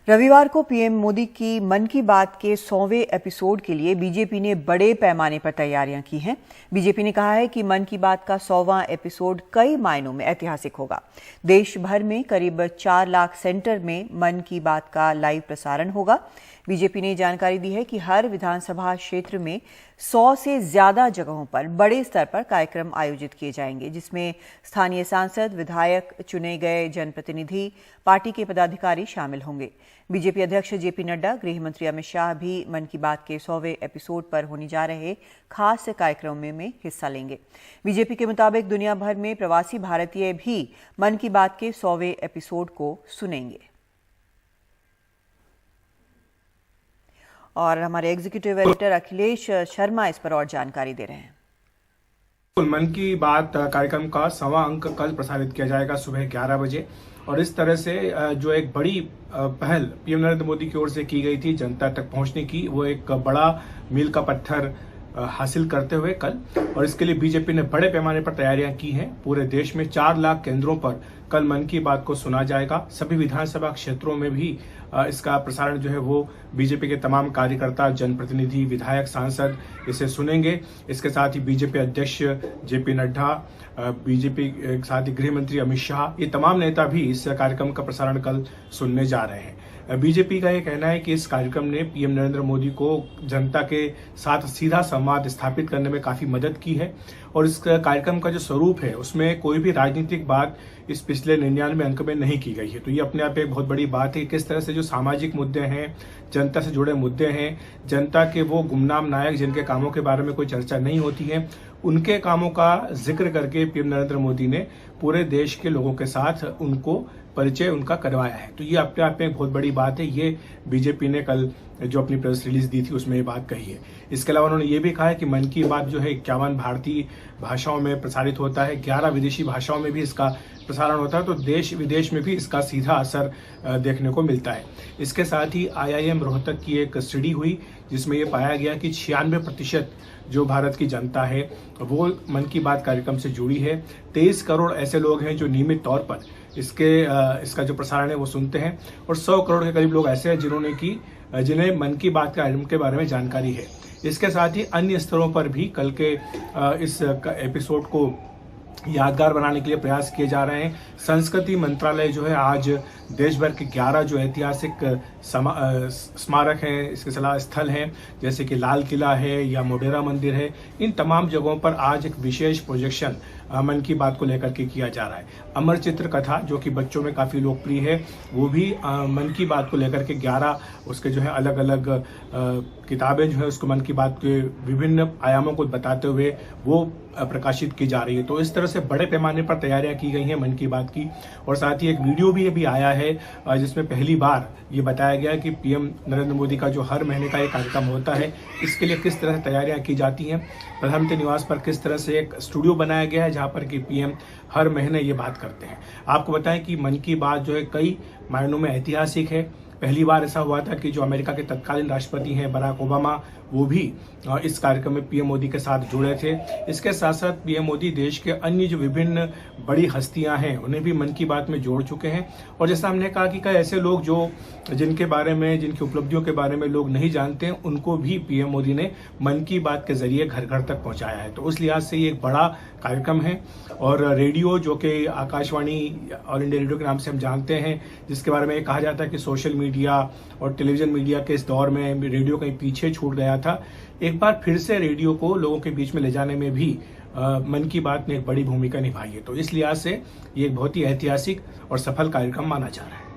रविवार को पीएम मोदी की मन की बात के 100वें एपिसोड के लिए बीजेपी ने बड़े पैमाने पर तैयारियां की हैं। बीजेपी ने कहा है कि मन की बात का 100वां एपिसोड कई मायनों में ऐतिहासिक होगा। देश भर में करीब 4 लाख सेंटर में मन की बात का लाइव प्रसारण होगा। बीजेपी ने जानकारी दी है कि हर विधानसभा क्षेत्र में 100 से ज्यादा जगहों पर बड़े स्तर पर कार्यक्रम आयोजित किए जाएंगे, जिसमें स्थानीय सांसद, विधायक, चुने गए जनप्रतिनिधि, पार्टी के पदाधिकारी शामिल होंगे। बीजेपी अध्यक्ष जेपी नड्डा, गृह मंत्री अमित शाह भी मन की बात के 100वें एपिसोड पर होने जा रहे खास कार्यक्रम में हिस्सा लेंगे। बीजेपी के मुताबिक दुनिया भर में प्रवासी भारतीय भी मन की बात के 100वें एपिसोड को सुनेंगे। और हमारे एग्जीक्यूटिव एडिटर अखिलेश शर्मा इस पर और जानकारी दे रहे हैं। मन की बात कार्यक्रम का 100वां अंक कल प्रसारित किया जाएगा सुबह 11 बजे। और इस तरह से जो एक बड़ी पहल पीएम नरेंद्र मोदी की ओर से की गई थी जनता तक पहुंचने की, वो एक बड़ा मील का पत्थर हासिल करते हुए कल, और इसके लिए बीजेपी ने बड़े पैमाने पर तैयारियां की हैं। पूरे देश में 4 लाख केंद्रों पर कल मन की बात को सुना जाएगा। सभी विधानसभा क्षेत्रों में भी इसका प्रसारण जो है वो बीजेपी के तमाम कार्यकर्ता, जनप्रतिनिधि, विधायक, सांसद इसे सुनेंगे। इसके साथ ही बीजेपी अध्यक्ष जेपी नड्डा, बीजेपी के साथ ही गृह मंत्री अमित शाह, ये तमाम नेता भी इस कार्यक्रम का प्रसारण कल सुनने जा रहे हैं। बीजेपी का ये कहना है कि इस कार्यक्रम ने पीएम नरेंद्र मोदी को जनता के साथ सीधा संवाद स्थापित करने में काफी मदद की है। और इस कार्यक्रम का जो स्वरूप है उसमें कोई भी राजनीतिक बात इस पिछले 99 अंक में नहीं की गई है। तो ये अपने आप एक बहुत बड़ी बात है। किस तरह से जो सामाजिक मुद्दे हैं, जनता से जुड़े मुद्दे हैं, जनता के वो गुमनाम नायक जिनके कामों के बारे में कोई चर्चा नहीं होती है, उनके कामों का जिक्र करके पीएम नरेंद्र मोदी ने पूरे देश के लोगों के साथ उनको परिचय उनका करवाया है। तो ये अपने आप में एक बहुत बड़ी बात है। ये बीजेपी ने कल जो अपनी प्रेस रिलीज दी थी उसमें ये बात कही है। इसके अलावा उन्होंने ये भी कहा है कि मन की बात जो है 51 भारतीय भाषाओं में प्रसारित होता है, 11 विदेशी भाषाओं में भी इसका प्रसारण होता है। तो देश विदेश में भी इसका सीधा असर देखने को मिलता है। इसके साथ ही IIM रोहतक की एक स्टडी हुई जिसमें ये पाया गया कि 96% जो भारत की जनता है वो मन की बात कार्यक्रम से जुड़ी है। 23 करोड़ ऐसे लोग हैं जो नियमित तौर पर इसका जो प्रसारण है वो सुनते हैं, और 100 करोड़ के करीब लोग ऐसे हैं जिन्हें मन की बात कार्यक्रम के बारे में जानकारी है। इसके साथ ही अन्य स्तरों पर भी कल के इस एपिसोड को यादगार बनाने के लिए प्रयास किए जा रहे हैं। संस्कृति मंत्रालय जो है आज देश भर के 11 जो ऐतिहासिक स्मारक हैं, इसके सलाह स्थल हैं, जैसे कि लाल किला है या मोढेरा मंदिर है, इन तमाम जगहों पर आज एक विशेष प्रोजेक्शन मन की बात को लेकर के किया जा रहा है। अमर चित्र कथा जो कि बच्चों में काफी लोकप्रिय है, वो भी मन की बात को लेकर के 11 उसके जो है अलग अलग किताबें जो है उसको मन की बात के विभिन्न आयामों को बताते हुए वो प्रकाशित की जा रही है। तो इस तरह से बड़े पैमाने पर तैयारियां की गई हैं मन की बात की। और साथ ही एक वीडियो भी अभी आया है जिसमें पहली बार ये बताया गया कि पीएम नरेंद्र मोदी का जो हर महीने का एक कार्यक्रम होता है, इसके लिए किस तरह से तैयारियां की जाती हैं। प्रधानमंत्री निवास पर किस तरह से एक स्टूडियो बनाया गया है जहां पर कि पीएम हर महीने ये बात करते हैं। आपको बताएं कि मन की बात जो है कई मायनों में ऐतिहासिक है। पहली बार ऐसा हुआ था कि जो अमेरिका के तत्कालीन राष्ट्रपति हैं बराक ओबामा, वो भी इस कार्यक्रम में पीएम मोदी के साथ जुड़े थे। इसके साथ साथ पीएम मोदी देश के अन्य जो विभिन्न बड़ी हस्तियां हैं उन्हें भी मन की बात में जोड़ चुके हैं। और जैसा हमने कहा कि कई ऐसे लोग जिनकी उपलब्धियों के बारे में लोग नहीं जानते हैं, उनको भी पीएम मोदी ने मन की बात के जरिए घर घर तक पहुंचाया है। तो उस लिहाज से ये एक बड़ा कार्यक्रम है। और रेडियो जो कि आकाशवाणी, ऑल इंडिया रेडियो के नाम से हम जानते हैं, जिसके बारे में कहा जाता है कि सोशल मीडिया और टेलीविजन मीडिया के इस दौर में रेडियो कहीं पीछे छूट गया था, एक बार फिर से रेडियो को लोगों के बीच में ले जाने में भी मन की बात ने एक बड़ी भूमिका निभाई है। तो इस लिहाज से ये एक बहुत ही ऐतिहासिक और सफल कार्यक्रम माना जा रहा है।